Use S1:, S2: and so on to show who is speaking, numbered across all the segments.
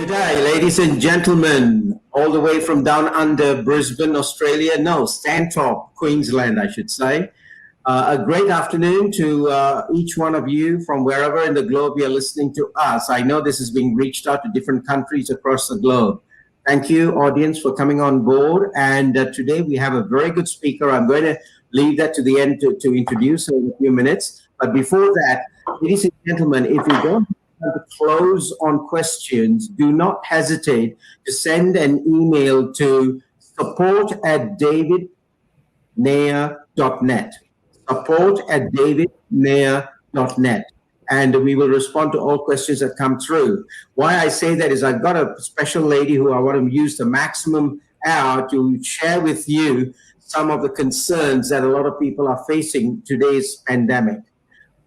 S1: Good day, ladies and gentlemen, all the way from down under Brisbane, Australia. No, Stanthorpe, Queensland, I should say. A great afternoon to each one of you from wherever in the globe you're listening to us. I know this is being reached out to different countries across the globe. Thank you, audience, for coming on board. And today we have a very good speaker. I'm going to leave that to the end to introduce her in a few minutes. But before that, ladies and gentlemen, if you don't to close on questions, do not hesitate to send an email to support@davidnair.net. Support@davidnair.net. And we will respond to all questions that come through. Why I say that is I've got a special lady who I want to use the maximum hour to share with you some of the concerns that a lot of people are facing today's pandemic.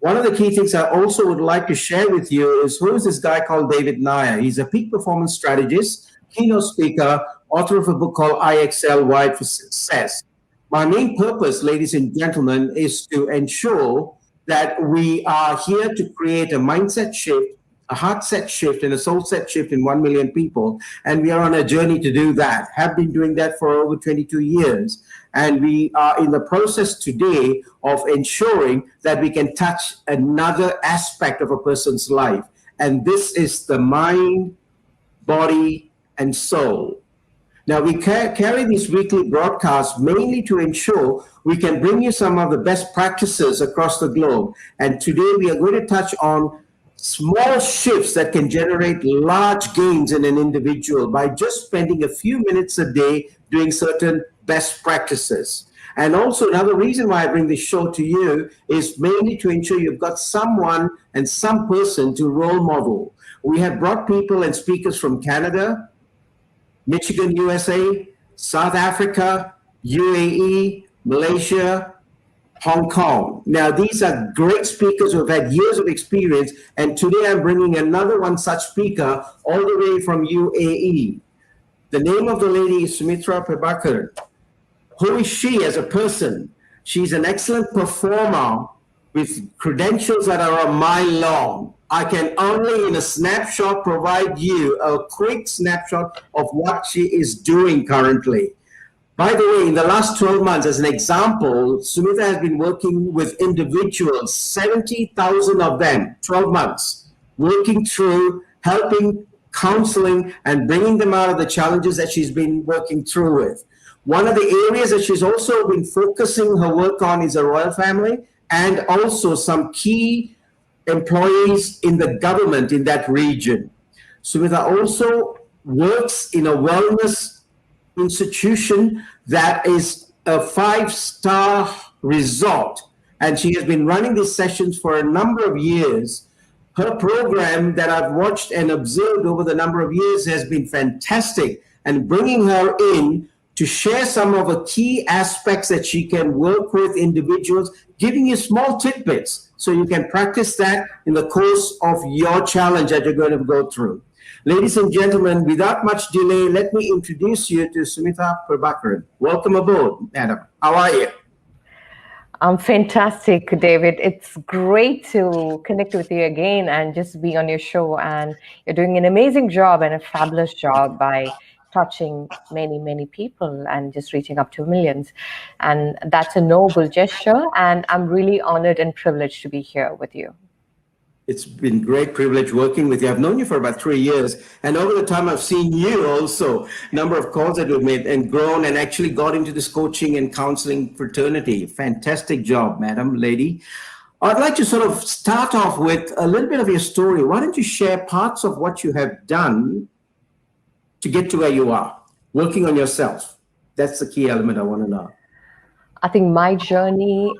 S1: One of the key things I also would like to share with you is who is this guy called David Nair. He's a peak performance strategist, keynote speaker, author of a book called IXL Wired for Success. My main purpose, ladies and gentlemen, is to ensure that we are here to create a mindset shift, a heart set shift, and a soul set shift in 1 million people. And we are on a journey to do that, have been doing that for over 22 years. And we are in the process today of ensuring that we can touch another aspect of a person's life. And this is the mind, body, and soul. Now, we carry these weekly broadcasts mainly to ensure we can bring you some of the best practices across the globe. And today we are going to touch on small shifts that can generate large gains in an individual by just spending a few minutes a day doing certain best practices. And also another reason why I bring this show to you is mainly to ensure you've got someone and some person to role model. We have brought people and speakers from Canada, Michigan, USA, South Africa, UAE, Malaysia, Hong Kong. Now, these are great speakers who have had years of experience, and today I'm bringing another one such speaker all the way from UAE. The name of the lady is Smitha Prabhakar. Who is she as a person? She's an excellent performer with credentials that are a mile long. I can only in a snapshot provide you a quick snapshot of what she is doing currently. By the way, in the last 12 months, as an example, Smitha has been working with individuals, 70,000 of them, 12 months, working through, helping, counseling, and bringing them out of the challenges that she's been working through with. One of the areas that she's also been focusing her work on is the royal family and also some key employees in the government in that region. Smitha also works in a wellness institution that is a 5-star resort, and she has been running these sessions for a number of years. Her program that I've watched and observed over the number of years has been fantastic, and bringing her in to share some of the key aspects that she can work with individuals, giving you small tidbits so you can practice that in the course of your challenge that you're going to go through. Ladies and gentlemen, without much delay, let me introduce you to Smitha Prabhakar. Welcome aboard, madam. How are you?
S2: I'm fantastic, David. It's great to connect with you again and just be on your show. And you're doing an amazing job and a fabulous job by touching many, many people and just reaching up to millions. And that's a noble gesture. And I'm really honored and privileged to be here with you.
S1: It's been great privilege working with you. I've known you for about 3 years, and over the time I've seen you also, number of calls that we've made and grown and actually got into this coaching and counseling fraternity. Fantastic job, madam, lady. I'd like to sort of start off with a little bit of your story. Why don't you share parts of what you have done to get to where you are, working on yourself? That's the key element I want to know.
S2: I think my journey,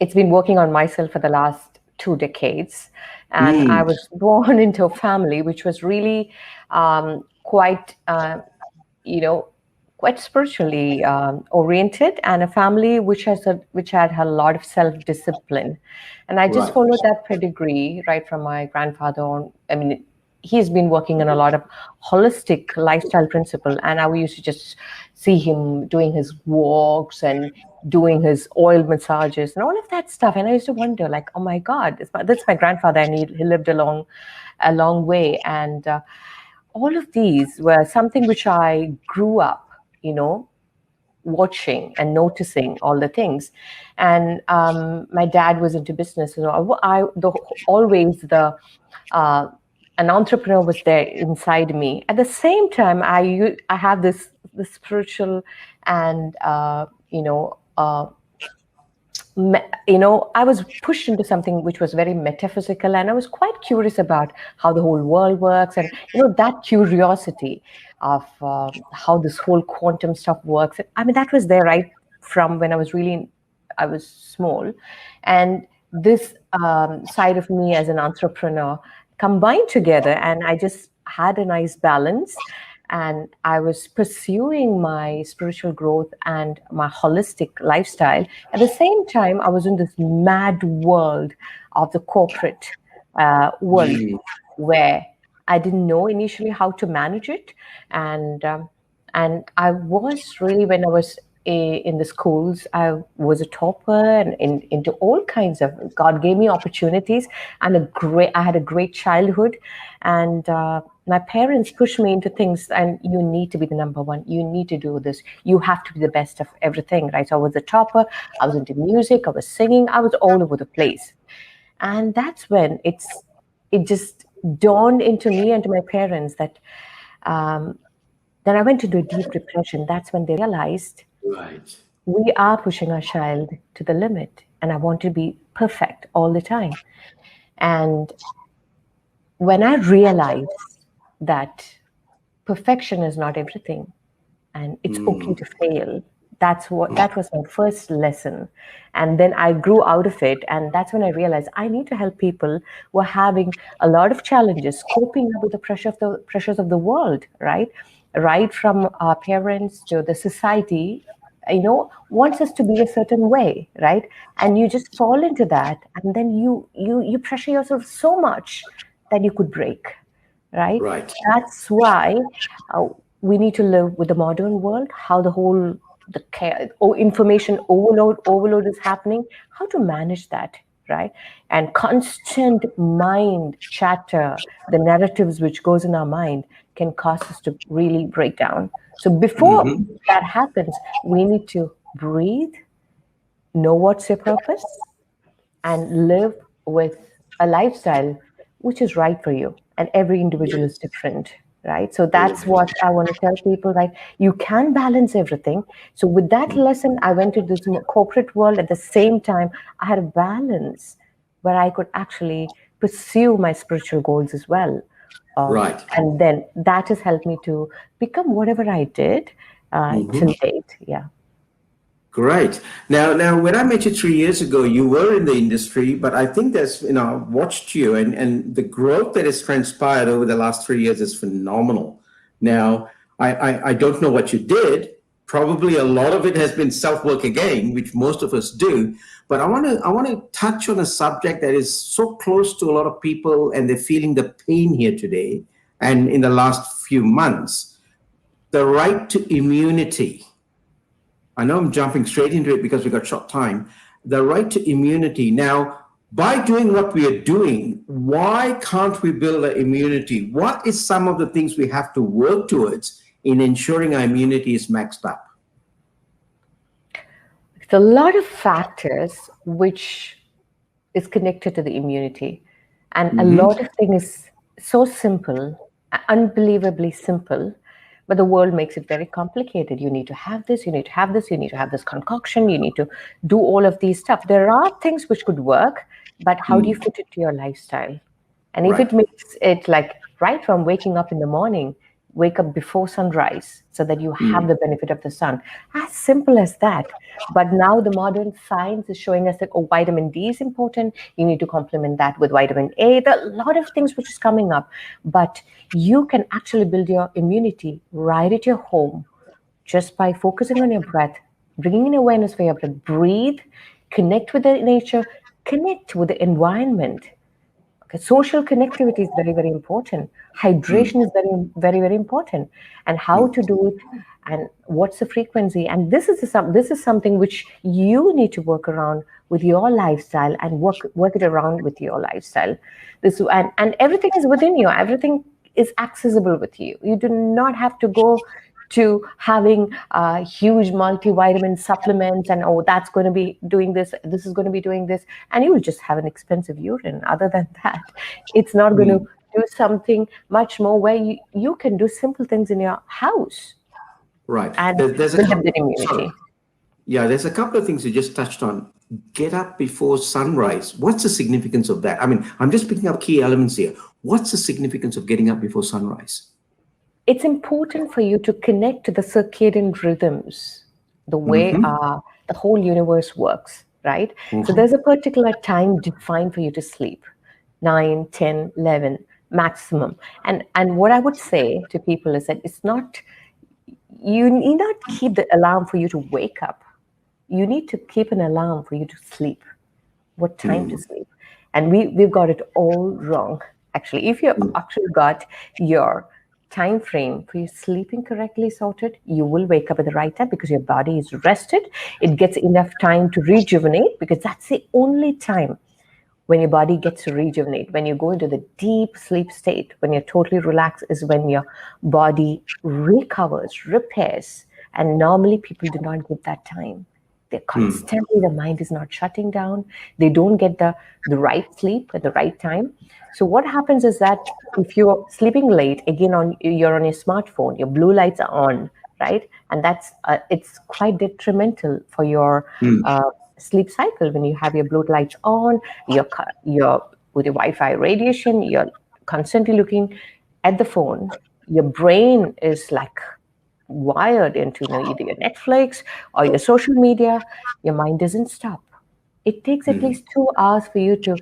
S2: it's been working on myself for the last 2 decades. And I was born into a family which was really quite spiritually oriented, and a family which had a lot of self-discipline. And I just followed that pedigree right from my grandfather on. I mean, he's been working on a lot of holistic lifestyle principle, and I used to just see him doing his walks and doing his oil massages and all of that stuff. And I used to wonder, like, oh my God, that's my grandfather, and he lived a long a long way. And all of these were something which I grew up, watching and noticing all the things. And my dad was into business. Always an entrepreneur was there inside me. At the same time, I have this spiritual and I was pushed into something which was very metaphysical, and I was quite curious about how the whole world works, and that curiosity of how this whole quantum stuff works. I mean, that was there right from when I was small, and this side of me as an entrepreneur combined together, and I just had a nice balance. And I was pursuing my spiritual growth and my holistic lifestyle. At the same time, I was in this mad world of the corporate world where I didn't know initially how to manage it. And I was really, when I was in the schools, I was a topper and into all kinds of, God gave me opportunities, and I had a great childhood. And my parents pushed me into things, and you need to be the number one. You need to do this. You have to be the best of everything, right? So I was a topper. I was into music. I was singing. I was all over the place. And that's when it just dawned into me and to my parents that then I went into a deep depression. That's when they realized,
S1: right,
S2: we are pushing our child to the limit, and I want to be perfect all the time. And when I realized that perfection is not everything, and it's okay to fail, that was my first lesson. And then I grew out of it, and that's when I realized I need to help people who are having a lot of challenges, coping up with the pressures of the world, right from our parents to the society, wants us to be a certain way, right? And you just fall into that, and then you pressure yourself so much that you could break, right? That's why we need to live with the modern world, how the information overload is happening, how to manage that, right? And constant mind chatter, the narratives which goes in our mind, can cause us to really break down. So before that happens, we need to breathe, know what's your purpose, and live with a lifestyle which is right for you. And every individual is different, right? So that's what I want to tell people, right? You can balance everything. So with that lesson, I went to this corporate world. At the same time, I had a balance where I could actually pursue my spiritual goals as well. And then that has helped me to become whatever I did till date. Yeah.
S1: Great. Now, when I met you 3 years ago, you were in the industry, but I think there's, watched you, and the growth that has transpired over the last 3 years is phenomenal. Now, I don't know what you did. Probably a lot of it has been self-work again, which most of us do. But I want to touch on a subject that is so close to a lot of people, and they're feeling the pain here today and in the last few months. The right to immunity. I know I'm jumping straight into it because we've got short time. The right to immunity. Now, by doing what we are doing, why can't we build an immunity? What is some of the things we have to work towards in ensuring our immunity is maxed up?
S2: It's a lot of factors which is connected to the immunity. And a lot of things is so simple, unbelievably simple, but the world makes it very complicated. You need to have this, you need to have this, you need to have this concoction, you need to do all of these stuff. There are things which could work, but how do you fit it to your lifestyle? And if it makes it like right from waking up in the morning, wake up before sunrise so that you have the benefit of the sun. As simple as that. But now the modern science is showing us that, vitamin D is important. You need to complement that with vitamin A. There are a lot of things which is coming up. But you can actually build your immunity right at your home just by focusing on your breath, bringing in awareness for your breath, breathe, connect with the nature, connect with the environment. Social connectivity is very, very important. Hydration is very, very, very important. And how to do it, and what's the frequency. And this is something which you need to work around with your lifestyle and work it around with your lifestyle. And everything is within you. Everything is accessible with you. You do not have to go to having huge multivitamin supplements and, that's going to be doing this is going to be doing this, and you will just have an expensive urine. Other than that, it's not going to do something much more where you can do simple things in your house.
S1: Right.
S2: And
S1: there's
S2: build up the immunity.
S1: Yeah, there's a couple of things you just touched on. Get up before sunrise. What's the significance of that? I mean, I'm just picking up key elements here. What's the significance of getting up before sunrise?
S2: It's important for you to connect to the circadian rhythms, the way the whole universe works, right? So there's a particular time defined for you to sleep, 9, 10, 11 maximum. And what I would say to people is that you need not keep the alarm for you to wake up. You need to keep an alarm for you to sleep. What time to sleep? And we've got it all wrong. Actually, if you've actually got your time frame for you sleeping correctly sorted, you will wake up at the right time because your body is rested. It gets enough time to rejuvenate, because that's the only time when your body gets to rejuvenate. When you go into the deep sleep state, when you're totally relaxed, is when your body recovers, repairs. And normally people do not give that time. They're constantly, the mind is not shutting down. They don't get the right sleep at the right time. So what happens is that if you're sleeping late, again, you're on your smartphone, your blue lights are on, right? And that's it's quite detrimental for your sleep cycle. When you have your blue lights on, you're with your Wi-Fi radiation, you're constantly looking at the phone. Your brain is like wired into either your Netflix or your social media. Your mind doesn't stop. It takes at least 2 hours for you to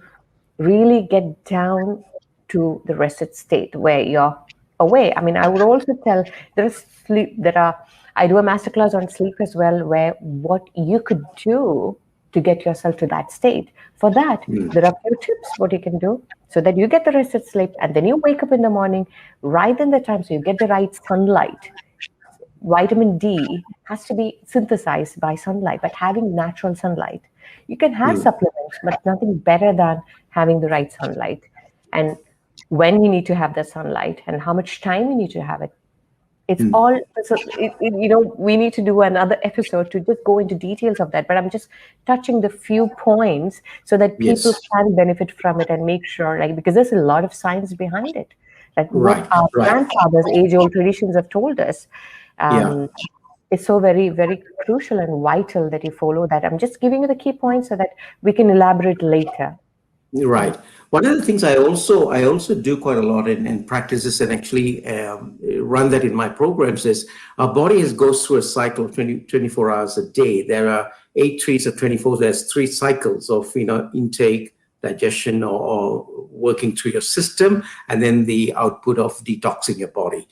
S2: really get down to the rested state where you're away. I mean, I would also tell I do a masterclass on sleep as well, where what you could do to get yourself to that state. For that, there are a few tips what you can do so that you get the rested sleep, and then you wake up in the morning right in the time, so you get the right sunlight. Vitamin D has to be synthesized by sunlight, but having natural sunlight. You can have supplements, but nothing better than having the right sunlight. And when you need to have the sunlight and how much time you need to have it. It's all, we need to do another episode to just go into details of that. But I'm just touching the few points so that people can benefit from it and make sure, because there's a lot of science behind it. What our grandfathers, age-old traditions have told us. It's so very, very crucial and vital that you follow that. I'm just giving you the key points so that we can elaborate later.
S1: Right. One of the things I also do quite a lot and practice this, and actually run that in my programs, is our body goes through a cycle of 24 hours a day. There are 8 trees of 24. There's 3 cycles of intake, digestion, or working through your system, and then the output of detoxing your body.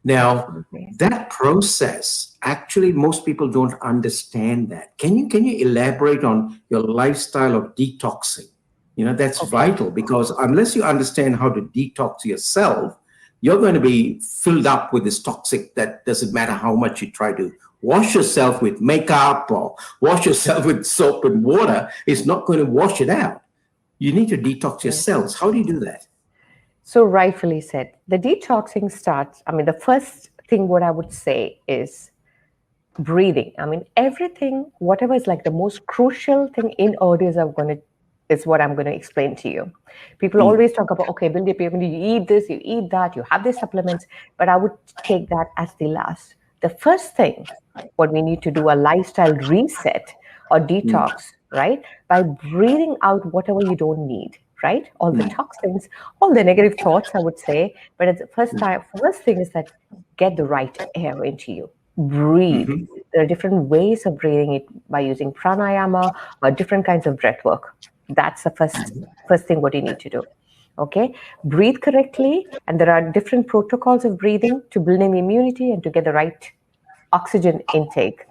S1: Now, that process, actually, most people don't understand that. Can you elaborate on your lifestyle of detoxing? That's vital, because unless you understand how to detox yourself, you're going to be filled up with this toxic that doesn't matter how much you try to wash yourself with makeup or wash yourself with soap and water. It's not going to wash it out. You need to detox your cells. How do you do that?
S2: So rightfully said, the detoxing starts, the first thing what I would say is breathing. Everything, whatever is like the most crucial thing in audio is what I'm going to explain to you. People always talk about, okay, Bildeep, you eat this, you eat that, you have these supplements, but I would take that as the last. The first thing, what we need to do, a lifestyle reset or detox, right? By breathing out whatever you don't need, right? All the toxins, all the negative thoughts, I would say. But at the first thing is that get the right air into you. Breathe. There are different ways of breathing it by using pranayama or different kinds of breath work. That's the first thing what you need to do. Okay, breathe correctly, and there are different protocols of breathing to building immunity and to get the right oxygen intake.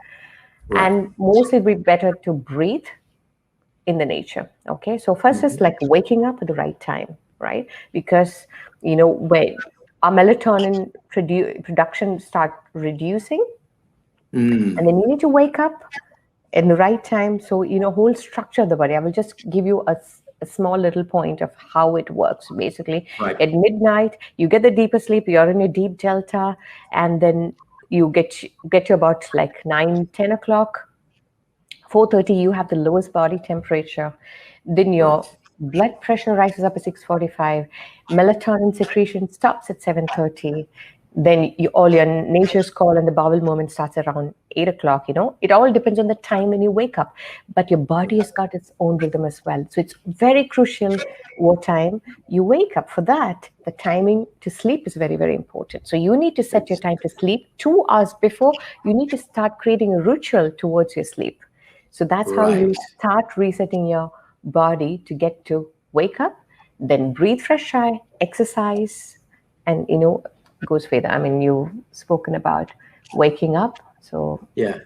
S2: And mostly it'd be better to breathe in the nature. Okay, so first is like waking up at the right time. right? Because, when our melatonin production start reducing, and then you need to wake up in the right time. So, whole structure of the body. I will just give you a small little point of how it works. Basically,
S1: Right.
S2: at midnight, you get the deeper sleep, you're in your deep delta, and then you get to about like 9, 10 o'clock. 4:30, you have the lowest body temperature. Then your blood pressure rises up at 6:45. Melatonin secretion stops at 7:30. Then all your nature's call and the bowel movement starts around 8 o'clock. It all depends on the time when you wake up. But your body has got its own rhythm as well. So it's very crucial what time you wake up. For that, the timing to sleep is very, very important. So you need to set your time to sleep 2 hours before. You need to start creating a ritual towards your sleep. So that's how you start resetting your body to get to wake up, then breathe fresh air, exercise, and goes further. I mean, you've spoken about waking up. So
S1: yeah.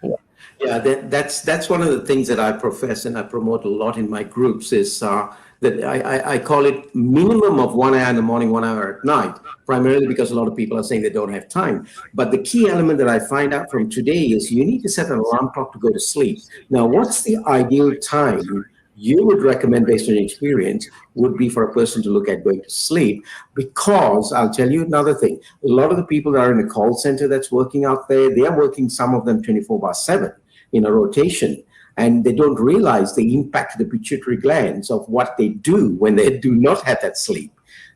S1: That's one of the things that I profess and I promote a lot in my groups is that I call it minimum of 1 hour in the morning, 1 hour at night, primarily because a lot of people are saying they don't have time. But the key element that I find out from today is you need to set an alarm clock to go to sleep. Now, what's the ideal time you would recommend, based on your experience, would be for a person to look at going to sleep? Because I'll tell you another thing. A lot of the people that are in the call center that's working out there, they are working, some of them 24/7 in a rotation. And they don't realize the impact of the pituitary glands of what they do when they do not have that sleep.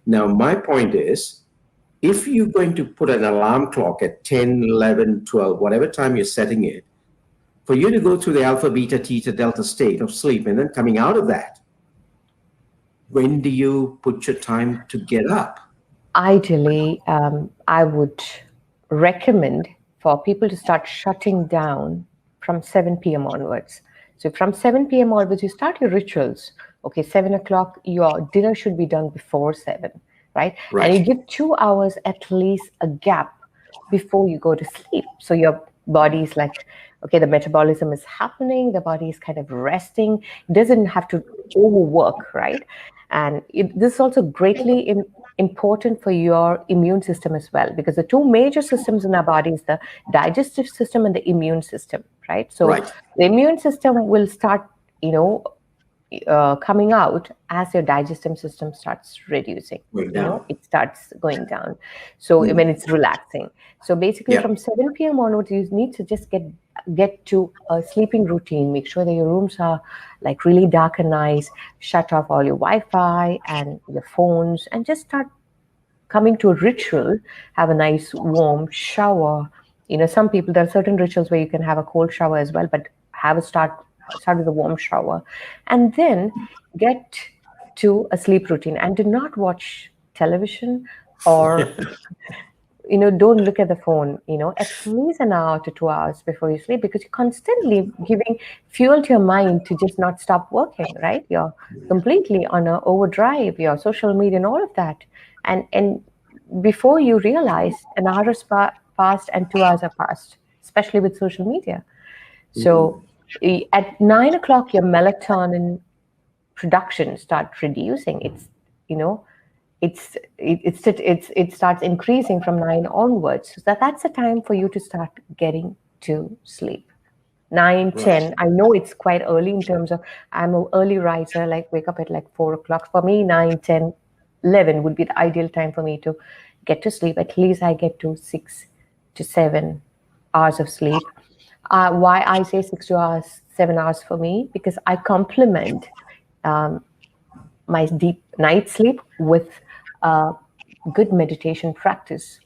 S1: Now, my point is, if you're going to put an alarm clock at 10, 11, 12, whatever time you're setting it, for you to go through the alpha, beta, theta, delta state of sleep, and then coming out of that, when do you put your time to get up?
S2: Ideally, I would recommend for people to start shutting down from 7 p.m. onwards. So from 7 p.m. onwards, you start your rituals. Okay, 7 o'clock, your dinner should be done before 7, right? And you give 2 hours at least a gap before you go to sleep. So your body is like, okay, the metabolism is happening, the body is kind of resting. It doesn't have to overwork, right? And this is also greatly important for your immune system as well, because the two major systems in our body is the digestive system and the immune system, right? So the immune system will start, coming out as your digestive system starts reducing. It starts going down. So when it's relaxing. So basically from 7 p.m. onwards, you need to just get to a sleeping routine. Make sure that your rooms are like really dark and nice. Shut off all your Wi-Fi and your phones and just start coming to a ritual. Have a nice warm shower. Some people, there are certain rituals where you can have a cold shower as well, but have a start with a warm shower, and then get to a sleep routine. And do not watch television or don't look at the phone, at least an hour to 2 hours before you sleep, because you're constantly giving fuel to your mind to just not stop working, right? You're completely on an overdrive, your social media and all of that. And before you realize, an hour has passed and 2 hours have passed, especially with social media. So at 9 o'clock, your melatonin production starts reducing. It starts increasing from 9 onwards. So that's the time for you to start getting to sleep. 9, 10. I know it's quite early in terms of, I'm an early riser, like wake up at like 4 o'clock. For me, 9, 10, 11 would be the ideal time for me to get to sleep. At least I get to 6 to 7 hours of sleep. Why I say 6 to 7 hours for me, because I complement my deep night sleep with good meditation practice,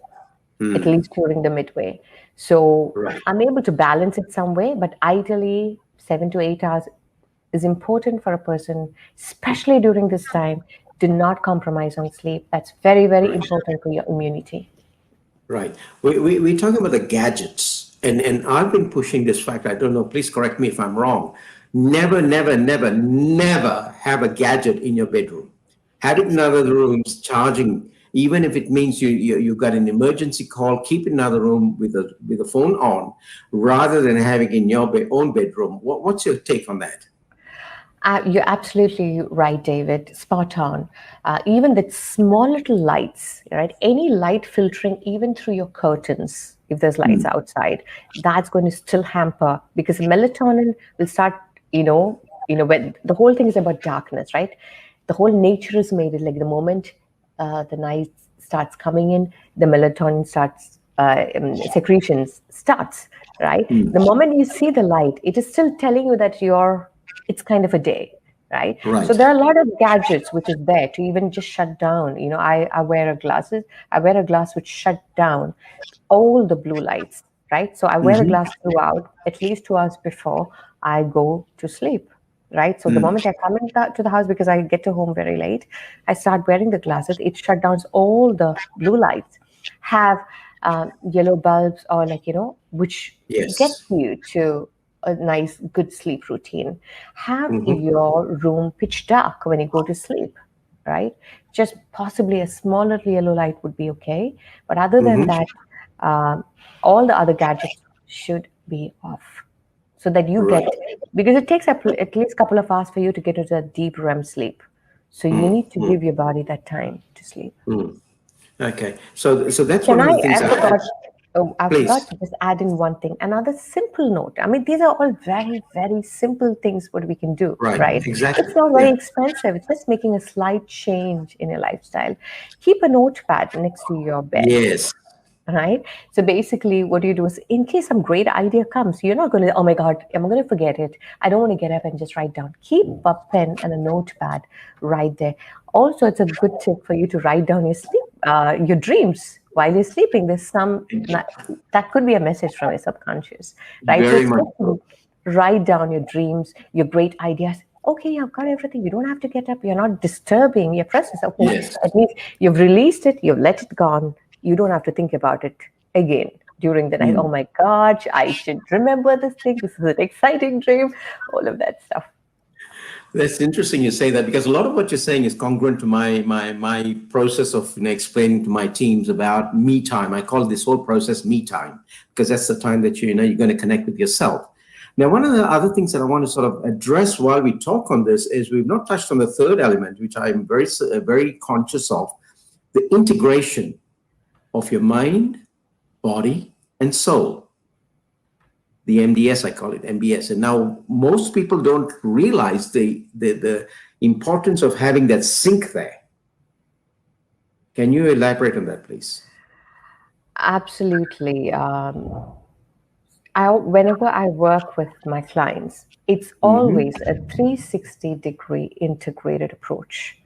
S2: at least during the midway. So I'm able to balance it some way, but ideally 7 to 8 hours is important for a person, especially during this time. Do not compromise on sleep. That's very, very important for your immunity.
S1: Right. We're talking about the gadgets. And I've been pushing this fact. I don't know, please correct me if I'm wrong. Never, never, never, never have a gadget in your bedroom. Have it in other rooms charging, even if it means you got an emergency call, keep it in another room with a phone on, rather than having it in your own bedroom. What's your take on that?
S2: You're absolutely right, David. Spot on. Even the small little lights, right? Any light filtering, even through your curtains, if there's lights outside, that's going to still hamper because melatonin will start. When the whole thing is about darkness, right? The whole nature is made like the moment the night starts coming in, the melatonin starts secretions starts, right? The moment you see the light, it is still telling you that it's kind of a day, right? So
S1: Right.
S2: there are a lot of gadgets which is there to even just shut down. I wear a glass which shut down all the blue lights, right? So I wear a glass throughout at least 2 hours before I go to sleep, right? So the moment I come to the house, because I get to home very late, I start wearing the glasses. It shut down all the blue lights. Have yellow bulbs or which get
S1: Yes.
S2: you to a nice, good sleep routine. Have
S1: Mm-hmm.
S2: your room pitch dark when you go to sleep, right? Just possibly a smaller yellow light would be okay. But other than
S1: Mm-hmm.
S2: that, um, all the other gadgets should be off so that you
S1: Right.
S2: get, because it takes at least a couple of hours for you to get into a deep REM sleep. So you need to give your body that time to sleep.
S1: Okay. So that's
S2: Can
S1: one of
S2: I?
S1: the things
S2: I forgot. Oh, I
S1: please.
S2: forgot to just add in one thing. Another simple note. I mean, these are all very, very simple things what we can do,
S1: Right.
S2: right?
S1: Exactly.
S2: It's not very
S1: Yeah.
S2: expensive. It's just making a slight change in your lifestyle. Keep a notepad next to your bed,
S1: Yes.
S2: right? So basically, what you do is, in case some great idea comes, you're not going to, oh my God, am I going to forget it? I don't want to get up and just write down. Keep a pen and a notepad right there. Also, it's a good tip for you to write down your dreams while you're sleeping. That could be a message from your subconscious, right? So
S1: Very
S2: it's
S1: much
S2: good
S1: so.
S2: to write down your dreams, your great ideas. Okay, I've got everything. You don't have to get up. You're not disturbing your process. Okay,
S1: Yes.
S2: that means you've released it. You've let it go. You don't have to think about it again during the night. Oh my God, I should remember this thing. This is an exciting dream. All of that stuff.
S1: That's interesting you say that because a lot of what you're saying is congruent to my process of explaining to my teams about me time. I call this whole process me time because that's the time that you're going to connect with yourself. Now, one of the other things that I want to sort of address while we talk on this is we've not touched on the third element, which I'm very conscious of, the integration of your mind, body, and soul. The MDS, I call it MBS. And now most people don't realize the importance of having that sync there. Can you elaborate on that, please?
S2: Absolutely. Whenever I work with my clients, it's
S1: Mm-hmm.
S2: always a 360-degree integrated approach.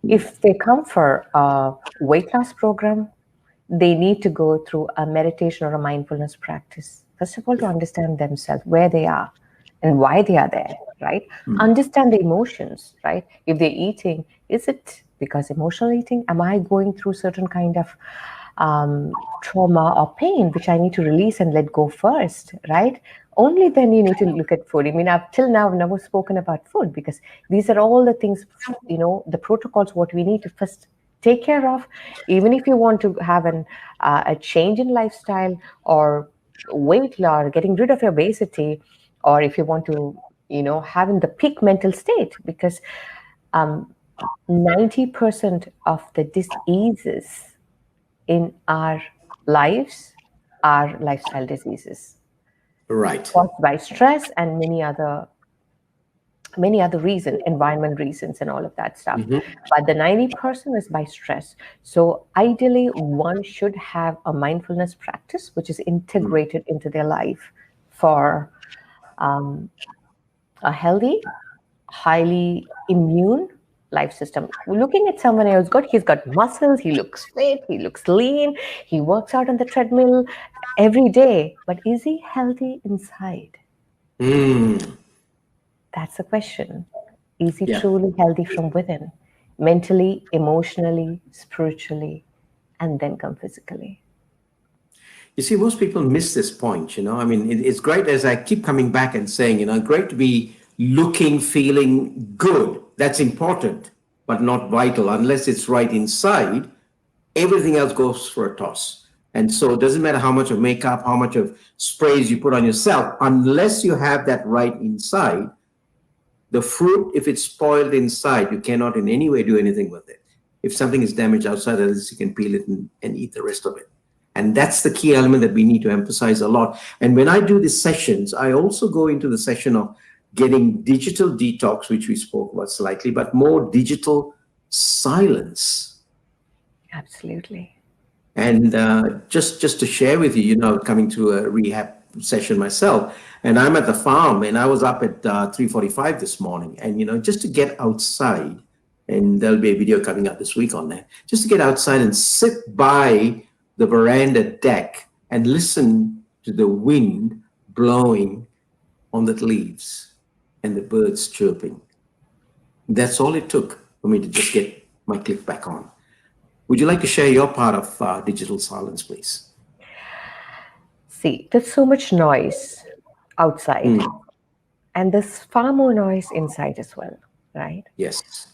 S2: If they come for a weight loss program, they need to go through a meditation or a mindfulness practice. First of all, to
S1: Yeah.
S2: understand themselves, where they are and why they are there, right? Understand the emotions, right? If they're eating, is it because emotional eating? Am I going through certain kind of trauma or pain, which I need to release and let go first, right? Only then you need to look at food. I mean, till now, I've never spoken about food because these are all the things, the protocols, what we need to first take care of. Even if you want to have a change in lifestyle or weight loss, getting rid of your obesity, or if you want to, have in the peak mental state, because 90% of the diseases in our lives are lifestyle diseases
S1: Right.
S2: caused by stress and many other reasons, environment reasons and all of that stuff. But the 90% is by stress. So ideally, one should have a mindfulness practice which is integrated into their life for a healthy, highly immune life system. Looking at someone else, he's got muscles, he looks fit, he looks lean, he works out on the treadmill every day, but is he healthy inside?
S1: Mm.
S2: That's the question. Is he
S1: Yeah.
S2: truly healthy from within, mentally, emotionally, spiritually, and then come physically?
S1: You see, most people miss this point, I mean, it's great as I keep coming back and saying, great to be looking, feeling good. That's important, but not vital. Unless it's right inside, everything else goes for a toss. And so it doesn't matter how much of makeup, how much of sprays you put on yourself, unless you have that right inside, The fruit, if it's spoiled inside, you cannot in any way do anything with it. If something is damaged outside, at least you can peel it and eat the rest of it. And that's the key element that we need to emphasize a lot. And when I do these sessions, I also go into the session of getting digital detox, which we spoke about slightly, but more digital silence.
S2: Absolutely.
S1: And just to share with you, coming to a rehab session myself, and I'm at the farm, and I was up at 3:45 this morning, and just to get outside, and there'll be a video coming out this week on that, just to get outside and sit by the veranda deck and listen to the wind blowing on the leaves and the birds chirping. That's all it took for me to just get my click back on. Would you like to share your part of digital silence, please?
S2: See, there's so much noise outside, and there's far more noise inside as well, right?
S1: Yes.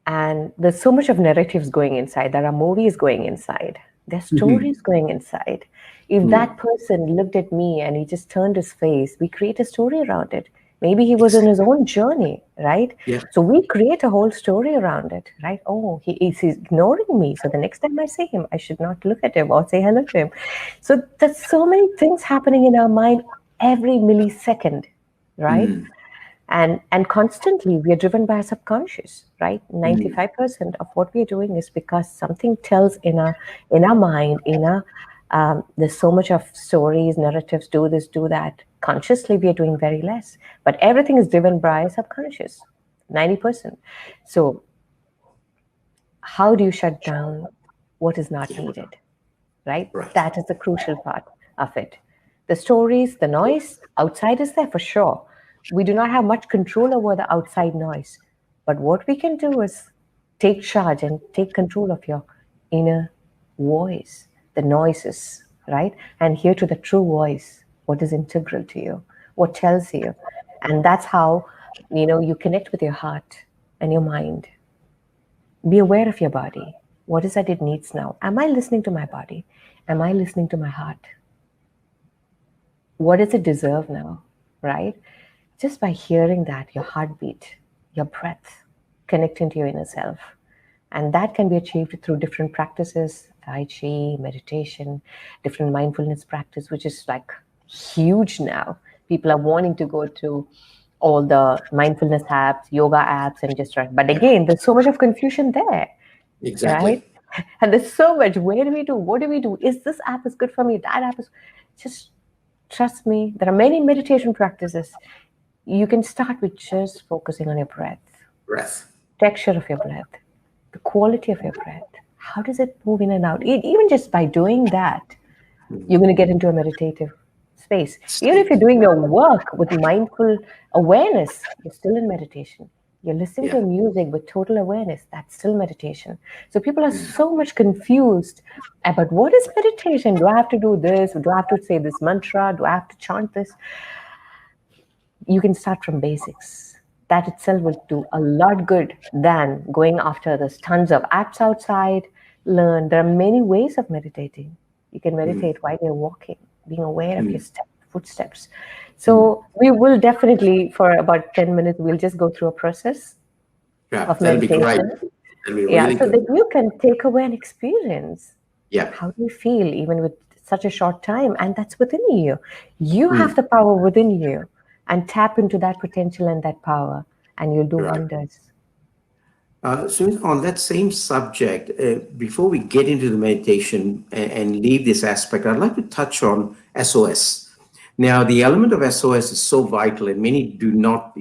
S2: And there's so much of narratives going inside. There are movies going inside. There's stories going inside. If that person looked at me and he just turned his face, we create a story around it. Maybe he was in his own journey, right?
S1: Yeah.
S2: So we create a whole story around it, right? Oh, he's ignoring me. So the next time I see him, I should not look at him or say hello to him. So there's so many things happening in our mind every millisecond, right? And constantly we are driven by our subconscious, right? 95% of what we are doing is because something tells in our mind, there's so much of stories, narratives, do this, do that. Consciously, we are doing very less. But everything is driven by subconscious, 90%. So how do you shut down what is not needed, right? That is the crucial part of it. The stories, the noise, outside is there for sure. We do not have much control over the outside noise. But what we can do is take charge and take control of your inner voice, the noises, right? And hear to the true voice, what is integral to you, what tells you. And that's how, you connect with your heart and your mind. Be aware of your body. What is that it needs now? Am I listening to my body? Am I listening to my heart? What does it deserve now, right? Just by hearing that, your heartbeat, your breath, connecting to your inner self. And that can be achieved through different practices, Tai Chi, meditation, different mindfulness practice, which is like huge now. People are wanting to go to all the mindfulness apps, yoga apps, and just right. But again, there's so much of confusion there.
S1: Exactly.
S2: Right? And there's so much. Where do we do? What do we do? Is this app is good for me? That app is just trust me. There are many meditation practices. You can start with just focusing on your breath. Texture of your breath, the quality of your breath. How does it move in and out? Even just by doing that, you're going to get into a meditative space. Even if you're doing your work with mindful awareness, you're still in meditation. You're listening to music with total awareness, that's still meditation. So people are so much confused about what is meditation? Do I have to do this? Do I have to say this mantra? Do I have to chant this? You can start from basics. That itself will do a lot good than going after this tons of apps outside. Learn. There are many ways of meditating. You can meditate while you're walking, being aware of your footsteps. So we will definitely, for about 10 minutes, we'll just go through a process of meditation.
S1: That'll be great. That'll be really
S2: so
S1: good.
S2: that you can take away an experience.
S1: Yeah.
S2: How do you feel even with such a short time? And that's within you. You have the power within you. And tap into that potential and that power, and you'll do wonders.
S1: So on that same subject, before we get into the meditation and leave this aspect, I'd like to touch on SOS. Now, the element of SOS is so vital, and many do not,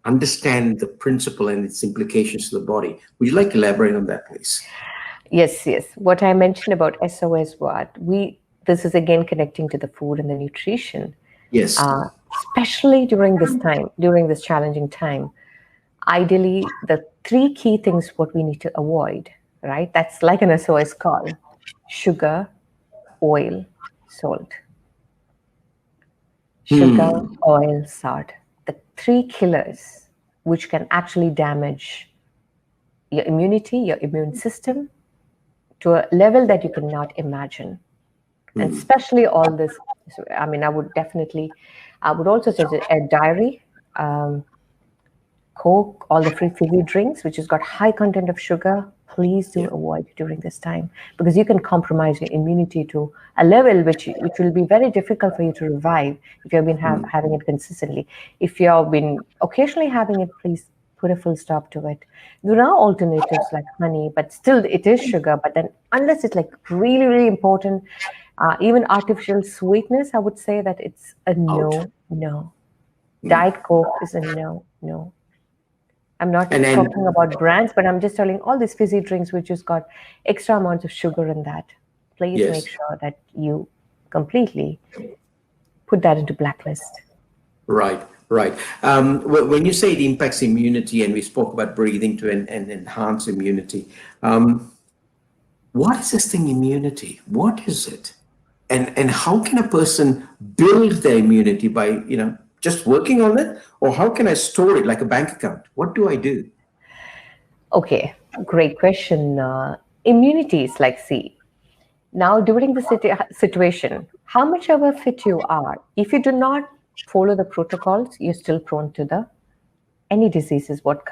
S1: understand the principle and its implications to the body. Would you like to elaborate on that, please?
S2: Yes. What I mentioned about SOS, this is again connecting to the food and the nutrition.
S1: Yes.
S2: Especially during this challenging time. Ideally, the 3 key things what we need to avoid, right? That's like an SOS call: sugar, oil, salt. Sugar, oil, salt. The 3 killers which can actually damage your immunity, your immune system to a level that you cannot imagine. And especially all this, I would also suggest a diary, Coke, all the free fizzy drinks, which has got high content of sugar, please do
S1: Yeah.
S2: avoid during this time, because you can compromise your immunity to a level which will be very difficult for you to revive if you've been having it consistently. If you've been occasionally having it, please put a full stop to it. There are alternatives like honey, but still it is sugar. But then unless it's like really, really important, even artificial sweetness, I would say that it's a no, no. Diet Coke is a no, no. I'm not talking about brands, but I'm just telling all these fizzy drinks which has got extra amounts of sugar in that. Please
S1: Yes.
S2: make sure that you completely put that into blacklist.
S1: Right, right. When you say it impacts immunity, and we spoke about breathing to enhance immunity, what is this thing, immunity? What is it? And how can a person build their immunity by, just working on it? Or how can I store it like a bank account? What do I do?
S2: Okay, great question. Immunity is like, see, now during the situation, how much ever fit you are, if you do not follow the protocols, you're still prone to any diseases what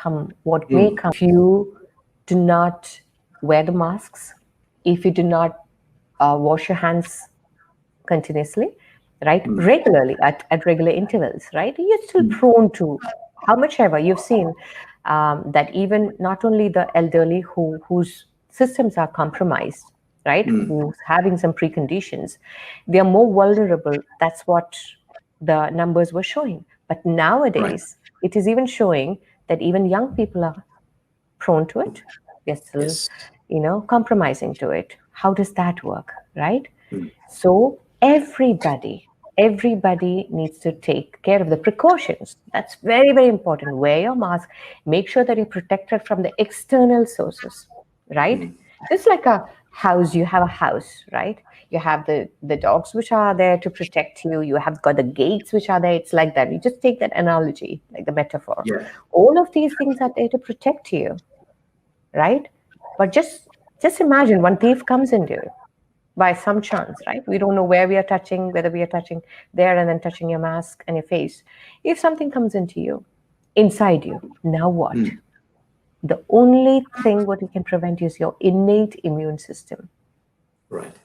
S2: may come. If you do not wear the masks, if you do not wash your hands continuously, right, regularly at regular intervals, right, you're still prone to how much ever. You've seen that even not only the elderly whose systems are compromised, right, who's having some preconditions, they are more vulnerable. That's what the numbers were showing. But nowadays, it is even showing that even young people are prone to it. They're still, compromising to it. How does that work, right? So everybody needs to take care of the precautions. That's very, very important. Wear your mask. Make sure that you're protected from the external sources, right? Just like a house, you have a house, right? You have the dogs which are there to protect you. You have got the gates which are there. It's like that. You just take that analogy, like the metaphor.
S1: Yeah.
S2: All of these things are there to protect you, right? But just imagine one thief comes into you by some chance, right? We don't know where we are touching, whether we are touching there and then touching your mask and your face. If something comes into you, inside you, now what? The only thing what you can prevent is your innate immune system.
S1: Right.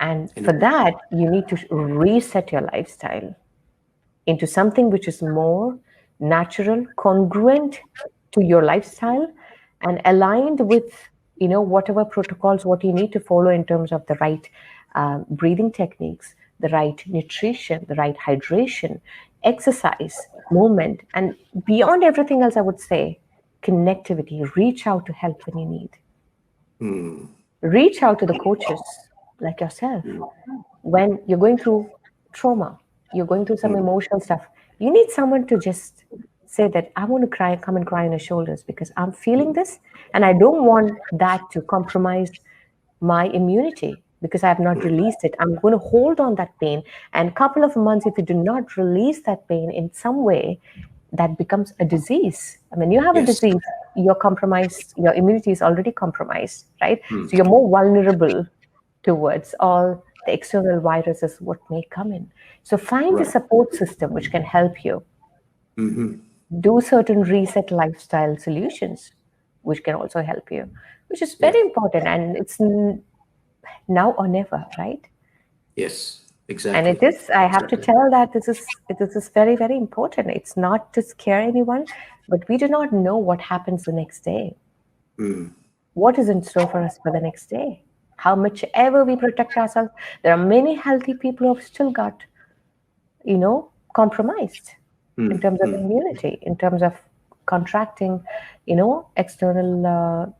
S2: And for that, you need to reset your lifestyle into something which is more natural, congruent to your lifestyle, and aligned with whatever protocols, what you need to follow in terms of the right breathing techniques, the right nutrition, the right hydration, exercise, movement, and beyond everything else, I would say connectivity. Reach out to help when you need. Reach out to the coaches like yourself. When you're going through trauma, you're going through some emotional stuff, you need someone to just say that I want to cry, come and cry on your shoulders because I'm feeling this and I don't want that to compromise my immunity because I have not released it. I'm going to hold on that pain, and a couple of months, if you do not release that pain in some way, that becomes a disease. I mean, you have a disease, you're compromised, your immunity is already compromised, right? So you're more vulnerable towards all the external viruses what may come in. So find a support system which can help you. Do certain reset lifestyle solutions which can also help you, which is very important, and it's now or never, right?
S1: Yes, exactly.
S2: And it is, I have to tell that this is very, very important. It's not to scare anyone, but we do not know what happens the next day. What is in store for us for the next day? How much ever we protect ourselves, there are many healthy people who have still got, compromised in terms of immunity, in terms of contracting, external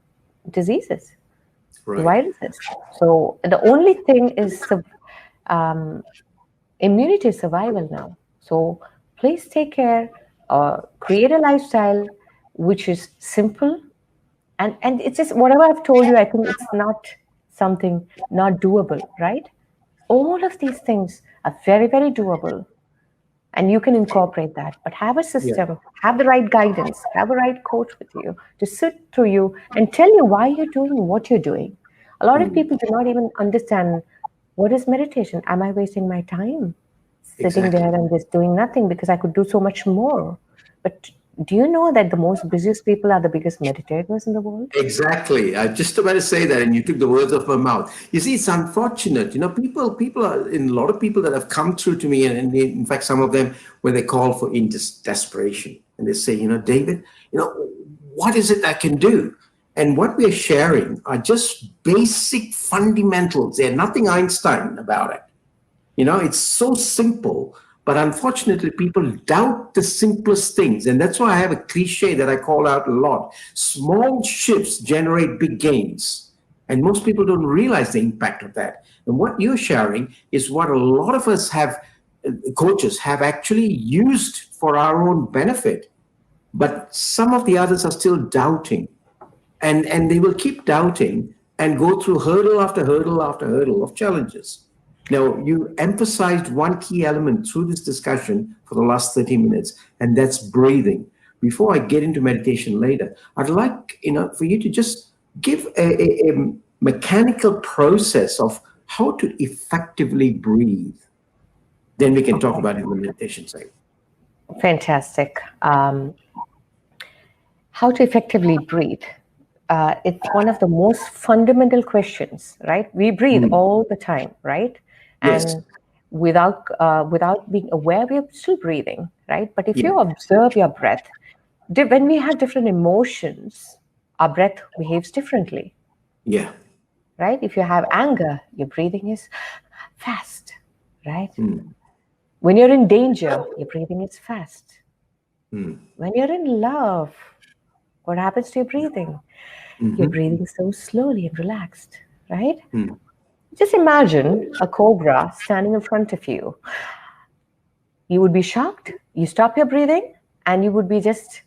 S2: diseases, viruses. So the only thing is immunity is survival now. So please take care, create a lifestyle which is simple, and it's just whatever I've told you, I think it's not something not doable, right? All of these things are very, very doable. And you can incorporate that, but have a system, have the right guidance, have a right coach with you to sit through you and tell you why you're doing what you're doing. A lot of people do not even understand what is meditation. Am I wasting my time sitting there and just doing nothing because I could do so much more? But Do you know that the most busiest people are the biggest meditators in the world?
S1: Exactly. I just about to say that, and you took the words off my mouth. You see, it's unfortunate. People are, in a lot of people that have come through to me, and in fact, some of them, when they call for desperation, and they say, David, what is it I can do? And what we're sharing are just basic fundamentals. They're nothing Einstein about it. It's so simple, but unfortunately, people doubt the simplest things. And that's why I have a cliche that I call out a lot. Small shifts generate big gains. And most people don't realize the impact of that. And what you're sharing is what a lot of us coaches have actually used for our own benefit. But some of the others are still doubting. And they will keep doubting and go through hurdle after hurdle after hurdle of challenges. Now, you emphasized one key element through this discussion for the last 30 minutes, and that's breathing. Before I get into meditation later, I'd like for you to just give a mechanical process of how to effectively breathe. Then we can talk about it in the meditation side.
S2: Fantastic. How to effectively breathe. It's one of the most fundamental questions, right? We breathe all the time, right?
S1: Yes.
S2: And without being aware, we're still breathing, right? But if you observe your breath, when we have different emotions, our breath behaves differently.
S1: Yeah.
S2: Right? If you have anger, your breathing is fast, right? When you're in danger, your breathing is fast. When you're in love, what happens to your breathing? You're breathing so slowly and relaxed, right? Just imagine a cobra standing in front of you. You would be shocked. You stop your breathing, and you would just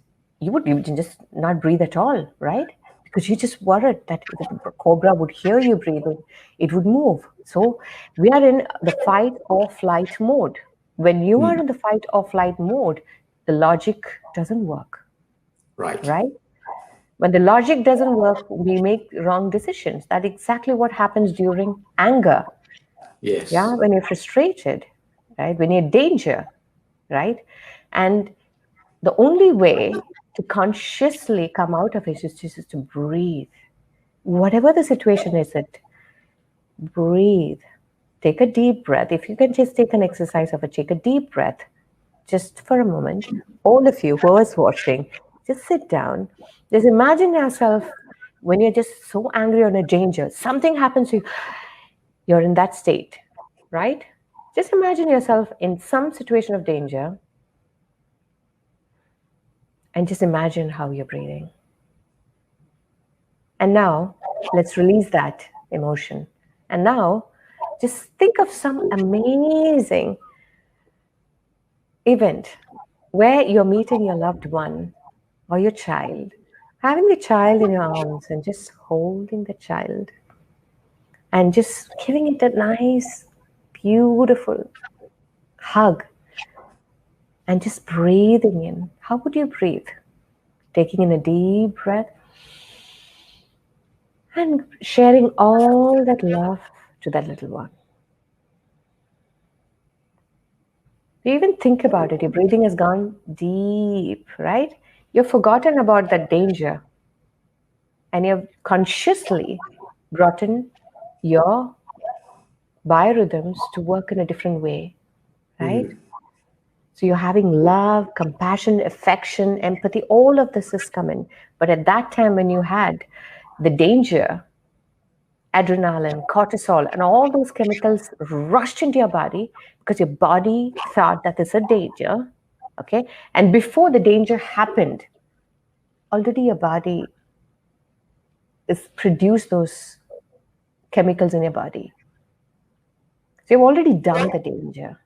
S2: not breathe at all, right? Because you just worried that the cobra would hear you breathing, it would move. So we are in the fight or flight mode. When you are in the fight or flight mode, the logic doesn't work, right? When the logic doesn't work, we make wrong decisions. That's exactly what happens during anger.
S1: Yes.
S2: Yeah, when you're frustrated, right? When you're in danger, right? And the only way to consciously come out of it is just to breathe. Whatever the situation is, breathe. Take a deep breath. If you can just take an exercise of it, take a deep breath just for a moment. All of you who is watching, just sit down. Just imagine yourself when you're just so angry or in a danger. Something happens to you. You're in that state, right? Just imagine yourself in some situation of danger and just imagine how you're breathing. And now, let's release that emotion. And now, just think of some amazing event where you're meeting your loved one or your child, having the child in your arms and just holding the child and just giving it a nice, beautiful hug and just breathing in. How would you breathe? Taking in a deep breath and sharing all that love to that little one. Even think about it. Your breathing has gone deep, right? You've forgotten about that danger. And you've consciously brought in your biorhythms to work in a different way, right? So you're having love, compassion, affection, empathy, all of this is coming. But at that time when you had the danger, adrenaline, cortisol, and all those chemicals rushed into your body because your body thought that there's a danger, okay? And before the danger happened, already your body is produced those chemicals in your body. So you've already done the danger.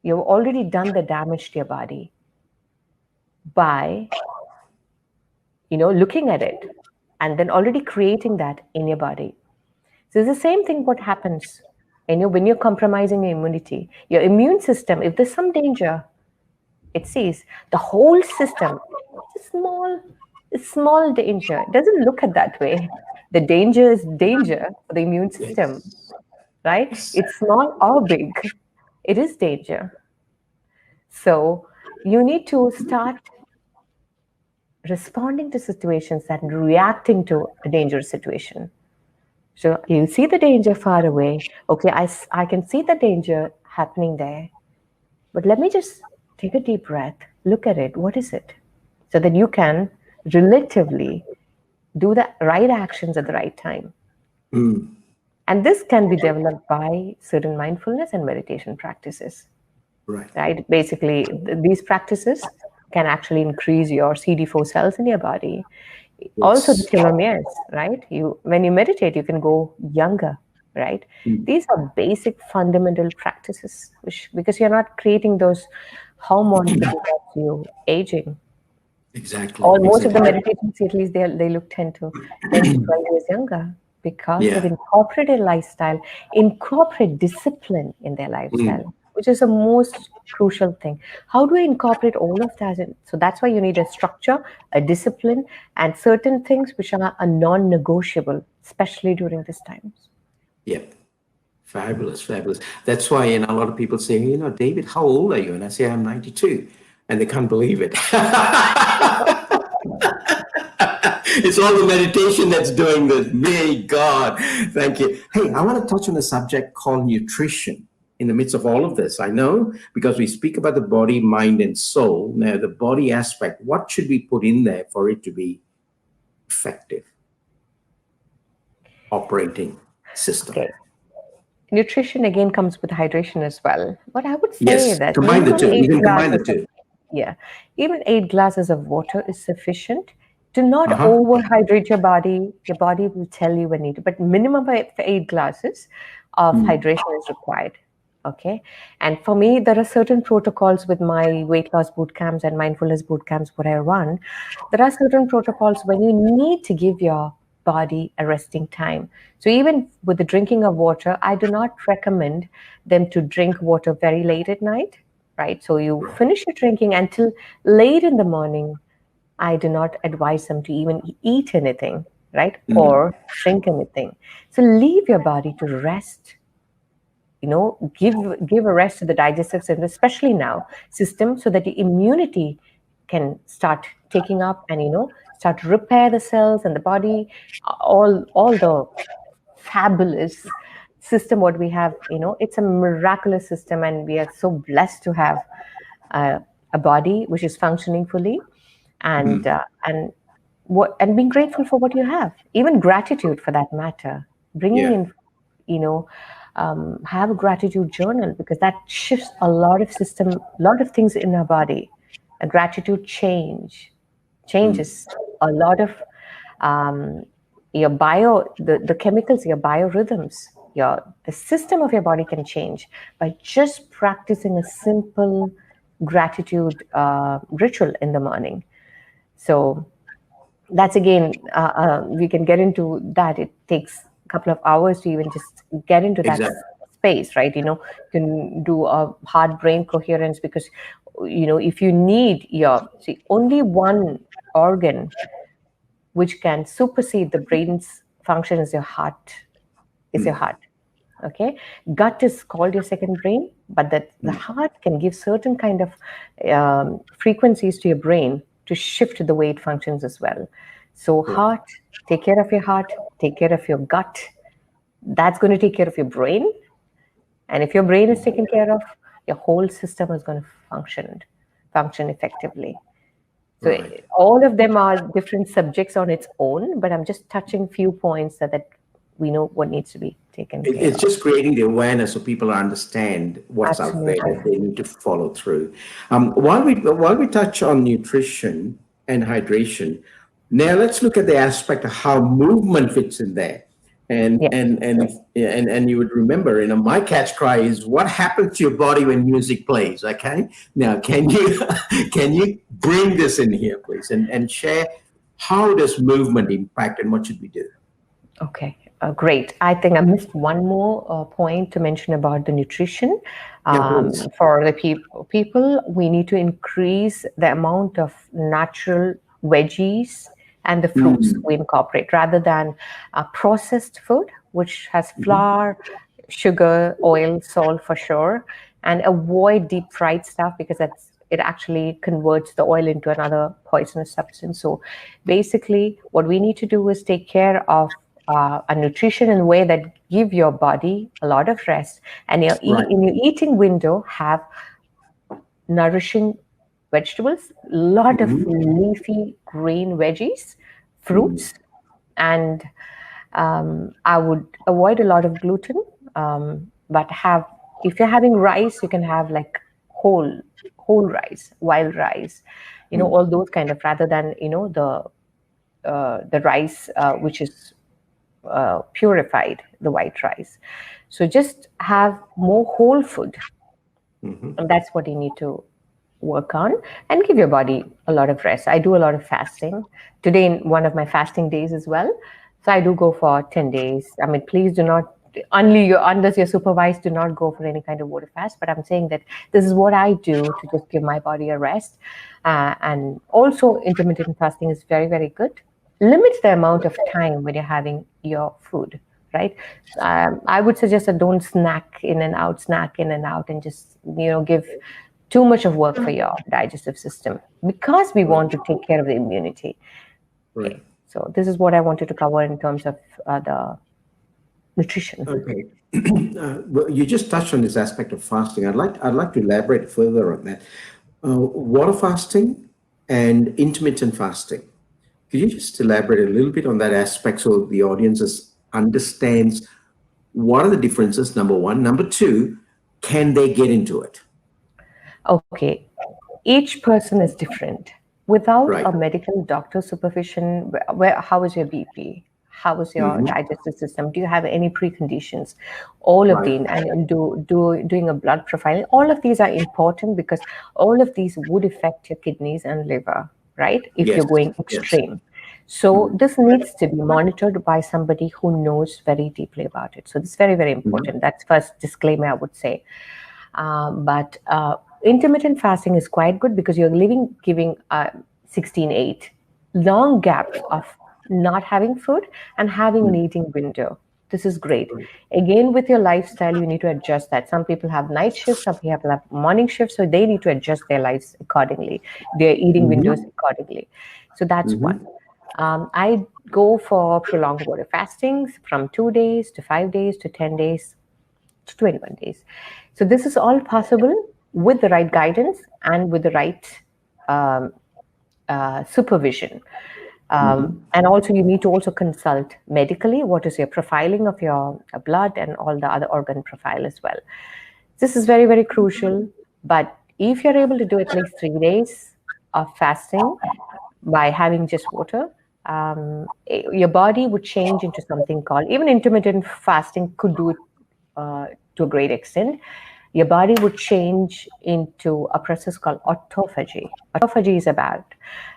S2: You've already done the damage to your body by, looking at it and then already creating that in your body. So it's the same thing what happens when you're compromising your immunity. Your immune system, if there's some danger, it sees the whole system. It's a small danger. It doesn't look at that way. The danger is danger for the immune system, right? It's small or big. It is danger. So you need to start responding to situations than reacting to a dangerous situation. So you see the danger far away. Okay, I can see the danger happening there, but let me just take a deep breath, look at it. What is it? So that you can relatively do the right actions at the right time. And this can be developed by certain mindfulness and meditation practices. Right? Basically, these practices can actually increase your CD4 cells in your body. Yes. Also the telomeres, right? When you meditate, you can go younger, right? These are basic fundamental practices, because you're not creating those hormones that cause you aging.
S1: Exactly.
S2: Or most of the meditations, at least they look 10 to 12 years younger, because they've incorporated lifestyle, incorporate discipline in their lifestyle, which is the most crucial thing. How do we incorporate all of that? So that's why you need a structure, a discipline, and certain things which are non-negotiable, especially during these times.
S1: Yep. Fabulous, fabulous. That's why, a lot of people say, David, how old are you? And I say, I'm 92. And they can't believe it. It's all the meditation that's doing this. May God. Thank you. Hey, I want to touch on a subject called nutrition in the midst of all of this. I know, because we speak about the body, mind, and soul. Now, the body aspect, what should we put in there for it to be effective? Operating system.
S2: Okay. Nutrition again comes with hydration as well. But I would say that
S1: combine the two. You can combine the two.
S2: Even 8 glasses of water is sufficient. Do not overhydrate your body. Your body will tell you when needed, but minimum of 8 glasses of hydration is required. Okay. And for me, there are certain protocols with my weight loss boot camps and mindfulness boot camps what I run. There are certain protocols when you need to give your body a resting time. So even with the drinking of water, I do not recommend them to drink water very late at night, right? So you finish your drinking until late in the morning. I do not advise them to even eat anything, right? Or drink anything. So leave your body to rest. Give a rest to the digestive system, especially now, so that the immunity can start taking up and, start to repair the cells and the body, all the fabulous system what we have. It's a miraculous system, and we are so blessed to have a body which is functioning fully, and being grateful for what you have, even gratitude for that matter, bringing in, have a gratitude journal, because that shifts a lot of things in our body. A gratitude changes a lot of your the chemicals, your biorhythms, the system of your body can change by just practicing a simple gratitude ritual in the morning. So that's again, we can get into that. It takes a couple of hours to even just get into that space, right? You can do a heart-brain coherence, because, if you need only one organ which can supersede the brain's function is your heart. Okay, gut is called your second brain, but the heart can give certain kind of frequencies to your brain to shift the way it functions as well. So heart, take care of your heart, take care of your gut. That's going to take care of your brain. And if your brain is taken care of, your whole system is going to function effectively. So all of them are different subjects on its own, but I'm just touching few points so that we know what needs to be taken care of.
S1: It's just creating the awareness so people understand what's out there that they need to follow through. While we touch on nutrition and hydration, now let's look at the aspect of how movement fits in there. And you would remember, my catch cry is, what happens to your body when music plays? Okay, now can you bring this in here, please, and share how does movement impact and what should we do?
S2: Okay, great. I think I missed one more point to mention about the nutrition. For the people, we need to increase the amount of natural veggies and the fruits we incorporate, rather than processed food, which has flour, sugar, oil, salt for sure, and avoid deep fried stuff, because that's it actually converts the oil into another poisonous substance. So basically, what we need to do is take care of a nutrition in a way that give your body a lot of rest, and in your eating window have nourishing vegetables, lot of leafy green veggies, fruits, and I would avoid a lot of gluten, but if you're having rice, you can have like whole rice, wild rice, all those kind of, rather than the rice which is purified, the white rice. So just have more whole food, and that's what you need to work on, and give your body a lot of rest. I do a lot of fasting. Today, in one of my fasting days as well. So I do go for 10 days. I mean, please do not, unless you're supervised, do not go for any kind of water fast. But I'm saying that this is what I do to just give my body a rest. And also intermittent fasting is very, very good. Limit the amount of time when you're having your food, right? I would suggest that don't snack in and out, and just, give too much of work for your digestive system, because we want to take care of the immunity.
S1: Right.
S2: Okay. So this is what I wanted to cover in terms of the nutrition.
S1: Okay. Well, you just touched on this aspect of fasting. I'd like to elaborate further on that. Water fasting and intermittent fasting. Could you just elaborate a little bit on that aspect so the audience understands what are the differences, number one? Number two, can they get into it?
S2: Okay. Each person is different. Without a medical doctor supervision, how is your BP? How is your digestive system? Do you have any preconditions? All of these, and doing a blood profiling. All of these are important, because all of these would affect your kidneys and liver, right? If you're going extreme. So this needs to be monitored by somebody who knows very deeply about it. So this is very, very important. That's first disclaimer I would say. But intermittent fasting is quite good, because you're giving 16-8 long gaps of not having food and having an eating window. This is great. Again, with your lifestyle, you need to adjust that. Some people have night shifts, some people have morning shifts, so they need to adjust their lives accordingly, their eating windows accordingly. So that's one. I go for prolonged water fastings from 2 days to 5 days to 10 days to 21 days. So this is all possible with the right guidance and with the right supervision. And also you need to also consult medically what is your profiling of your blood and all the other organ profile as well. This is very, very crucial. But if you're able to do at least 3 days of fasting by having just water, your body would change into something called, even intermittent fasting could do it to a great extent. Your body would change into a process called autophagy. Autophagy is about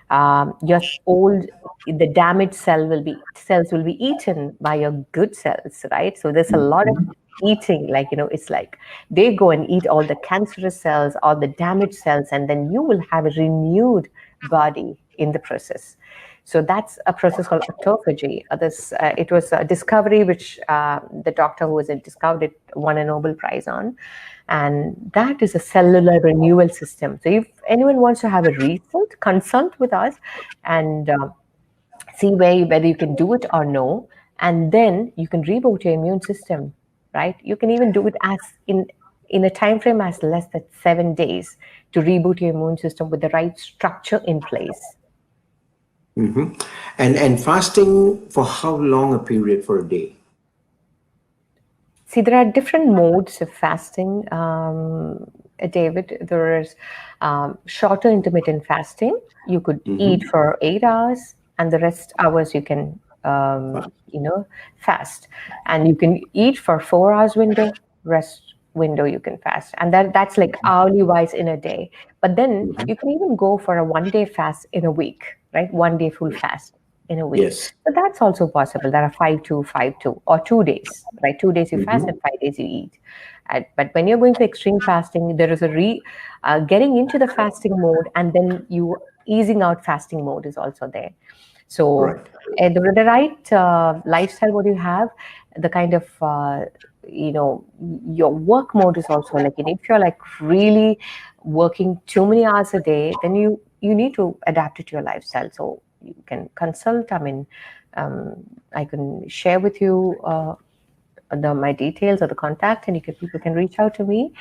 S2: the damaged cells will be eaten by your good cells, right? So there's a lot of eating, it's like they go and eat all the cancerous cells, all the damaged cells, and then you will have a renewed body in the process. So that's a process called autophagy. It was a discovery which the doctor who was discovered it won a Nobel Prize on. And that is a cellular renewal system. So if anyone wants to have a result, consult with us and see whether you can do it or no. And then you can reboot your immune system, right? You can even do it as in a time frame as less than 7 days to reboot your immune system with the right structure in place.
S1: And fasting for how long a period for a day?
S2: See, there are different modes of fasting, David. There is shorter intermittent fasting. You could eat for 8 hours, and the rest hours you can, fast. And you can eat for 4 hours window, rest window you can fast. And that's like hourly wise in a day. But then you can even go for a 1 day fast in a week, right? 1 day full fast in a week.
S1: Yes.
S2: So that's also possible. There are 5-2, or 2 days, right? 2 days you fast and 5 days you eat. But when you're going for extreme fasting, there is a getting into the fasting mode, and then you easing out fasting mode is also there. So the right lifestyle, what you have, the kind of your work mode is also like, if you're like really working too many hours a day, then you need to adapt it to your lifestyle. So you can consult. I mean, I can share with you my details or the contact, and people can reach out to me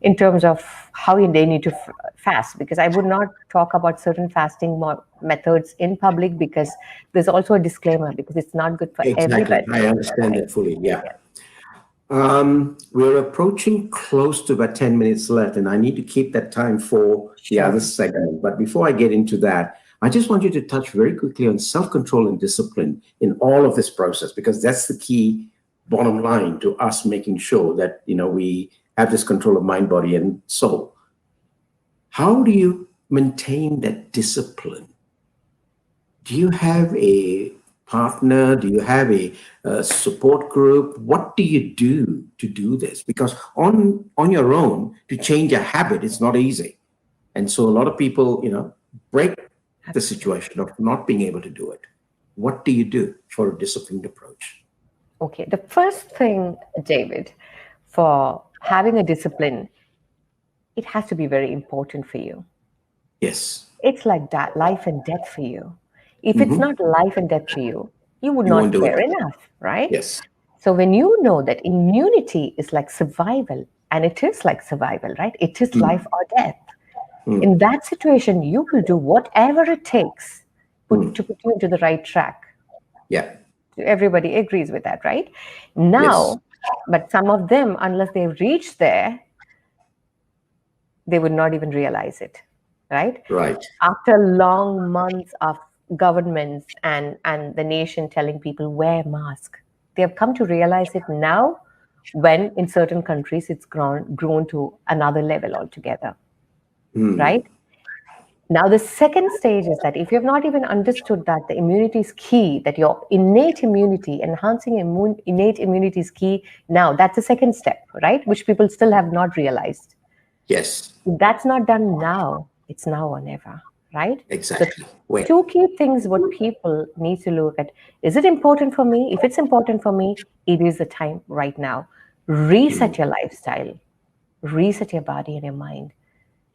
S2: in terms of how they need to fast, because I would not talk about certain fasting methods in public, because there's also a disclaimer, because it's not good for
S1: Exactly.
S2: everybody.
S1: I understand
S2: Right?
S1: that fully. Yeah.
S2: Yeah.
S1: We're approaching close to about 10 minutes left, and I need to keep that time for the other segment. But before I get into that, I just want you to touch very quickly on self-control and discipline in all of this process, because that's the key bottom line to us making sure that, we have this control of mind, body, and soul. How do you maintain that discipline? Do you have a partner? Do you have a support group? What do you do to do this? Because on your own, to change a habit, it's not easy. And so a lot of people, break the situation of not being able to do it. What do you do for a disciplined approach?
S2: Okay, the first thing, David, for having a discipline, it has to be very important for you.
S1: Yes.
S2: It's like that, life and death for you. If it's not life and death for you, you would not care enough, right?
S1: Yes.
S2: So when you know that immunity is like survival, and it is like survival, right? It is life or death. In that situation, you will do whatever it takes to put you into the right track.
S1: Yeah.
S2: Everybody agrees with that, right? Now, but some of them, unless they reach there, they would not even realize it, right?
S1: Right.
S2: After long months of governments and the nation telling people wear mask, they have come to realize it now, when in certain countries it's grown to another level altogether, right? Now, the second stage is that if you have not even understood that the immunity is key, that your innate immunity, enhancing innate immunity is key, now that's the second step, right? Which people still have not realized.
S1: Yes.
S2: If that's not done now, it's now or never, right?
S1: Exactly.
S2: So two key things what people need to look at. Is it important for me? If it's important for me, it is the time right now. Reset your lifestyle, reset your body and your mind,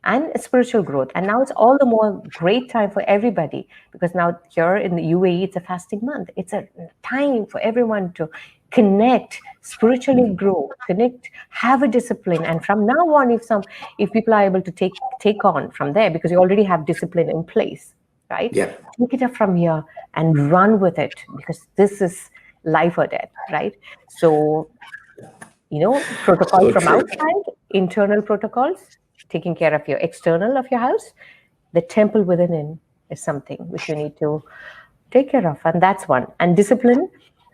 S2: and spiritual growth. And now it's all the more great time for everybody, because now here in the UAE, it's a fasting month. It's a time for everyone to connect, spiritually grow, connect, have a discipline. And from now on, if people are able to take on from there, because you already have discipline in place, right?
S1: Yeah.
S2: Take it up from here and run with it, because this is life or death, right? So, protocol from outside, internal protocols, taking care of your external of your house, the temple within is something which you need to take care of. And that's one. And discipline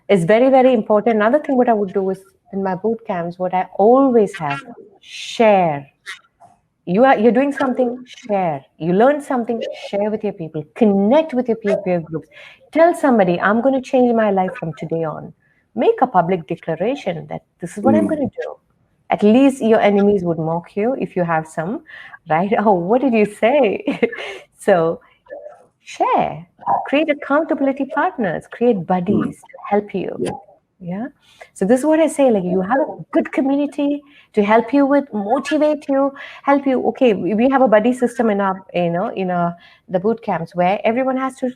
S2: is very, very important. Another thing what I would do is, in my boot camps, what I always have, share. You're doing something, share. You learn something, share with your people. Connect with your peer groups. Tell somebody, I'm going to change my life from today on. Make a public declaration that this is what I'm going to do. At least your enemies would mock you if you have some, right? Oh, what did you say? So share, create accountability partners, create buddies to help you. Yeah. So this is what I say, like, you have a good community to help you with, motivate you, help you. Okay, we have a buddy system in our, the boot camps, where everyone has to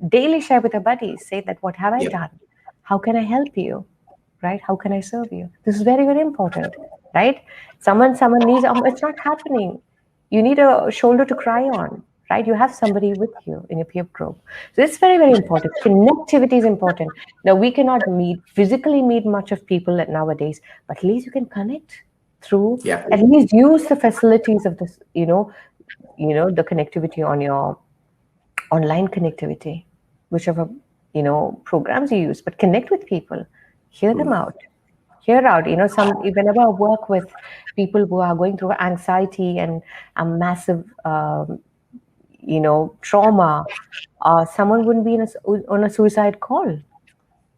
S2: daily share with their buddies, say that, what have I done? How can I help you? Right? How can I serve you? This is very, very important, right? Someone needs, it's not happening. You need a shoulder to cry on, right? You have somebody with you in your peer group. So it's very, very important. Connectivity is important. Now, we cannot physically meet much of people nowadays, but at least you can connect through, at least use the facilities of this, the connectivity on your online connectivity, whichever, programs you use, but connect with people. Hear them out. Whenever I work with people who are going through anxiety and a massive, trauma, someone wouldn't be on a suicide call.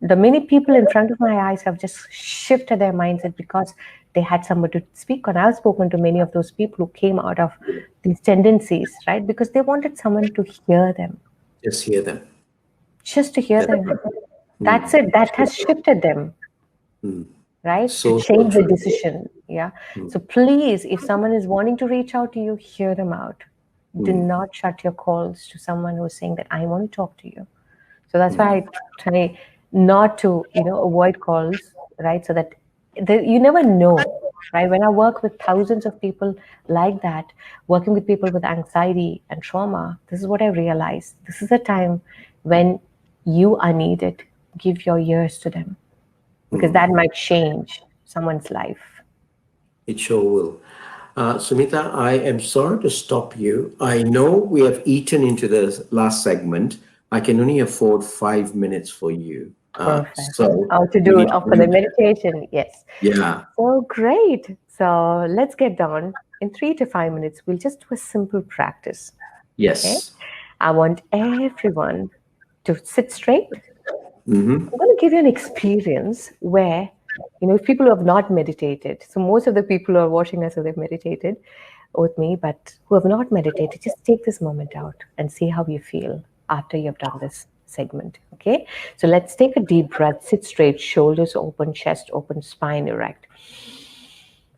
S2: The many people in front of my eyes have just shifted their mindset because they had someone to speak on. I've spoken to many of those people who came out of these tendencies, right? Because they wanted someone to hear them.
S1: Just hear them.
S2: Just to hear them. That's it. That has shifted them. right?
S1: So
S2: To change the
S1: true.
S2: decision. Yeah. So please, if someone is wanting to reach out to you, hear them out. Do not shut your calls to someone who's saying that I want to talk to you. So that's why I try not to, avoid calls, right? So that you never know, right? When I work with thousands of people like that, working with people with anxiety and trauma, this is what I realized. This is a time when you are needed. Give your ears to them, because that might change someone's life.
S1: It sure will. Smitha, I am sorry to stop you. I know we have eaten into the last segment. I can only afford 5 minutes for you.
S2: Perfect.
S1: So
S2: How to
S1: we
S2: do
S1: need to
S2: for the
S1: bring,
S2: meditation? Yes.
S1: yeah,
S2: So great. So let's get down. In 3 to 5 minutes, we'll just do a simple practice. Okay.
S1: yes.
S2: I want everyone to sit straight.
S1: Mm-hmm.
S2: I'm going to give you an experience where, if people who have not meditated, so most of the people who are watching us, they've meditated with me, but who have not meditated, just take this moment out and see how you feel after you've done this segment. Okay. So let's take a deep breath, sit straight, shoulders open, chest open, spine erect.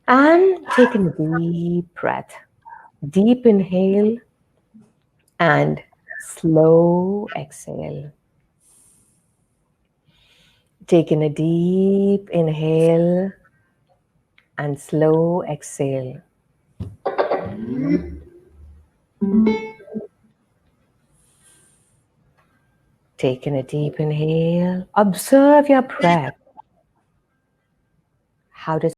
S2: And take in a deep breath. Deep inhale and slow exhale. Take in a deep inhale and slow exhale. Take in a deep inhale. Observe your breath. How does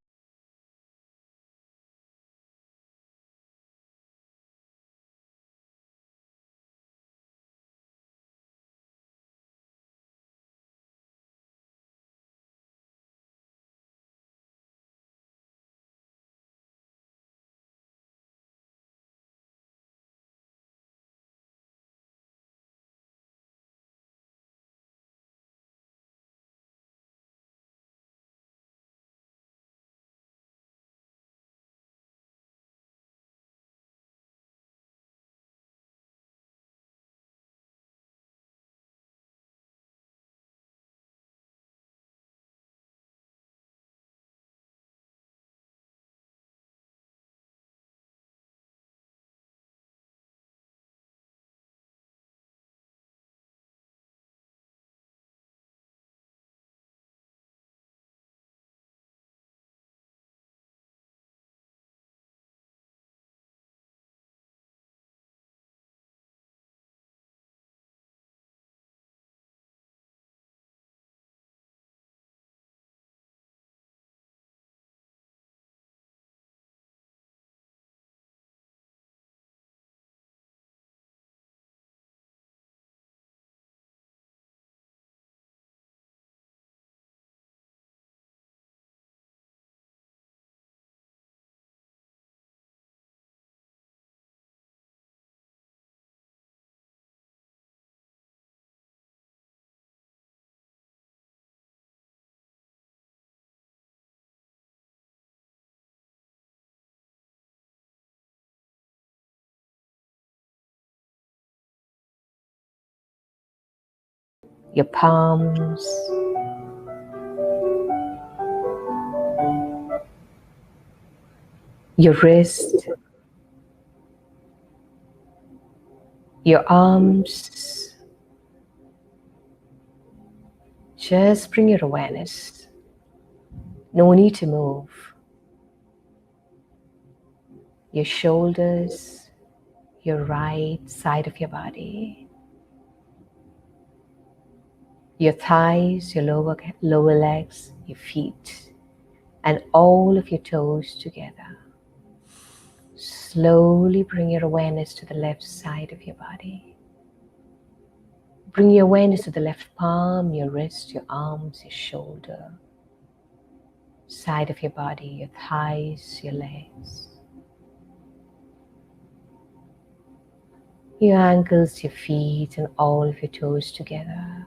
S2: your palms, your wrist, your arms, just bring your awareness. No need to move. Your shoulders, your right side of your body, your thighs, your lower legs, your feet, and all of your toes together. Slowly bring your awareness to the left side of your body. Bring your awareness to the left palm, your wrist, your arms, your shoulder, side of your body, your thighs, your legs, your ankles, your feet, and all of your toes together.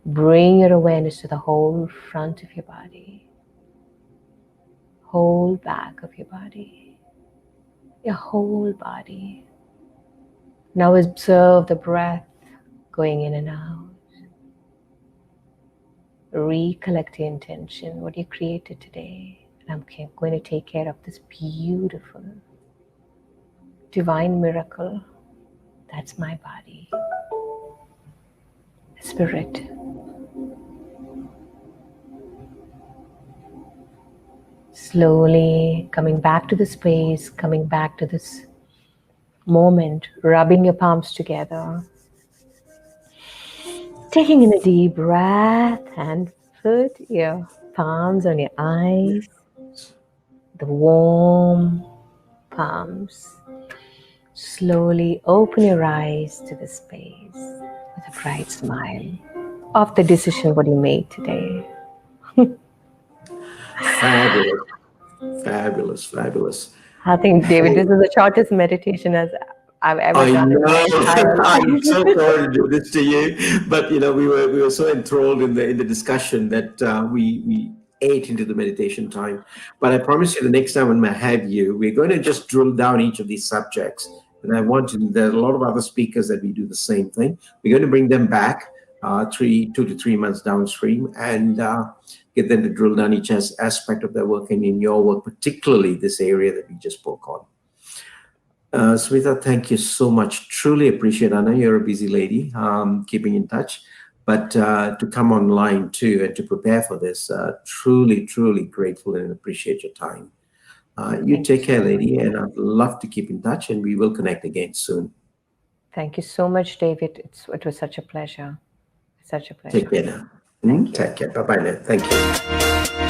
S2: Bring your awareness to the whole front of your body, whole back of your body, your whole body. Now observe the breath going in and out. recollect your intention, what you created today. And I'm going to take care of this beautiful, divine miracle. That's my body, spirit. Slowly coming back to the space, coming back to this moment, rubbing your palms together, taking in a deep breath, and put your palms on your eyes, the warm palms. Slowly open your eyes to the space with a bright smile of the decision what you made today.
S1: Fabulous. Fabulous. Fabulous.
S2: I think, David, this is the shortest meditation as I've ever
S1: I
S2: done in my
S1: know.
S2: entire
S1: I'm
S2: life.
S1: so sorry to do this to you, but we were so enthralled in the discussion that we ate into the meditation time. But I promise you, the next time when I have you, we're going to just drill down each of these subjects. And I want to. There are a lot of other speakers that we do the same thing. We're going to bring them back 2 to 3 months downstream and get them to drill down each aspect of their work and in your work, particularly this area that we just spoke on. Smitha, thank you so much. Truly appreciate it. I know you're a busy lady, keeping in touch, but to come online too and to prepare for this, truly, truly grateful and appreciate your time. You take care, lady, and I'd love to keep in touch, and we will connect again soon.
S2: Thank you so much, David. It was such a pleasure. Such a pleasure.
S1: Take care now.
S2: Thank you.
S1: Take care. Bye-bye now. Thank you.